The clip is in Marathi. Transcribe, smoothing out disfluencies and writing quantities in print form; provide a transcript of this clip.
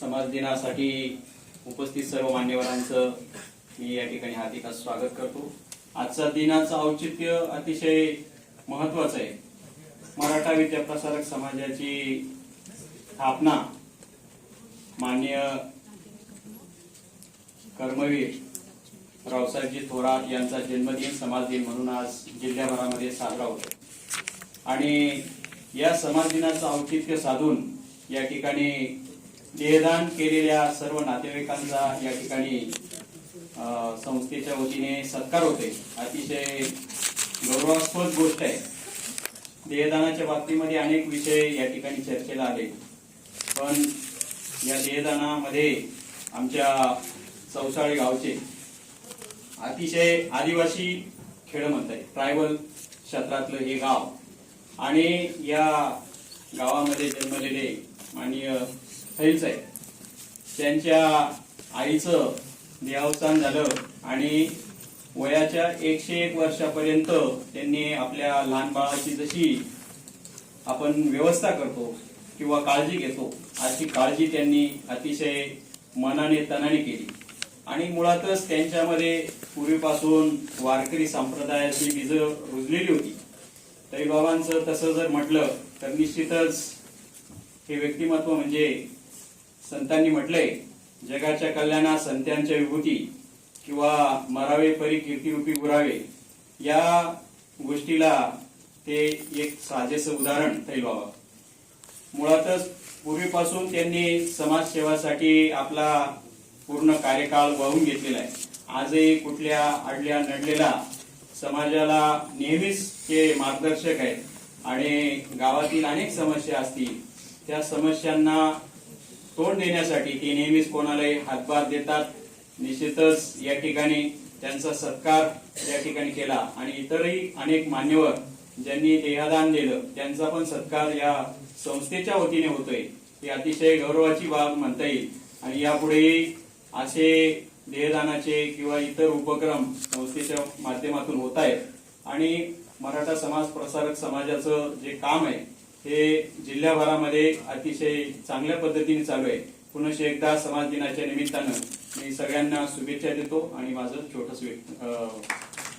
समाज दिनासाठी उपस्थित सर्व मान्यवरांचं मी या ठिकाणी हार्दिक स्वागत करतो। आजचा दिनाचं औचित्य अतिशय महत्त्वाचं आहे। मराठा विद्याप्रसारक समाजाची स्थापना माननीय कर्मवीर रावसाहेबजी थोरात यांचा जन्मदिन समाज दिन म्हणून आज जिल्ह्याभरामध्ये साजरा होतो आणि या समाज दिनाचं औचित्य साधून या ठिकाणी देहदान केलेल्या सर्व नातेवाईकांचा या ठिकाणी संस्थेच्या वतीने सत्कार होतोय। अतिशय गौरवास्पद गोष्ट आहे। देहदानाच्या बाबतीमध्ये अनेक विषय या ठिकाणी चर्चेला आले, पण या देहदानामध्ये आमच्या चौसाळे गावचे अतिशय आदिवासी खेड म्हणतात, ट्रायबल क्षेत्रातलं हे गाव आणि या गावामध्ये जन्मलेले माननीय फैज आहे, त्यांच्या आईचं देहावसान झालं आणि वयाच्या 101 वर्षापर्यंत त्यांनी आपल्या लहान बाळाची जशी आपण व्यवस्था करतो किंवा काळजी घेतो अशी काळजी त्यांनी अतिशय मनाने तनाने केली आणि मुळातच त्यांच्यामध्ये पूर्वीपासून वारकरी संप्रदायाची बीज रुजलेली होती। तैबाबांचं तसं जर म्हटलं तर निश्चितच हे व्यक्तिमत्व म्हणजे संतांनी म्हटलंय, जगाच्या कल्याणा संतांच्या विभूती किंवा मरावे परी कीर्तिरूपी गुरावे, या गोष्टीला ते एक साजेसं उदाहरण तैबाबा। मुळातच पूर्वीपासून त्यांनी समाजसेवासाठी आपला पूर्ण कार्यकाळ वाहून घेतलेला आहे। आजही कुठल्या अडल्या नडलेला समाजाला नेहमीच ते मार्गदर्शक आहेत आणि गावातील अनेक समस्या असतील त्या समस्यांना तोंड देण्यासाठी ते नेहमीच कोणालाही हातभार देतात। निश्चितच या ठिकाणी त्यांचा सत्कार या ठिकाणी केला आणि इतरही अनेक मान्यवर ज्यांनी देहदान दिलं त्यांचा पण सत्कार या संस्थेच्या वतीने होतोय। ही अतिशय गौरवाची बाब म्हणता येईल आणि यापुढेही असे देहदानाचे किंवा इतर उपक्रम संस्थेच्या माध्यमातून होत आहेत आणि मराठा समाज प्रसारक समाजाचं जे काम आहे हे जिल्ह्याभरामध्ये अतिशय चांगल्या पद्धतीने चालू आहे। पुन्हा एकदा समाज दिनाच्या निमित्तानं मी सगळ्यांना शुभेच्छा देतो आणि माझं छोटंसं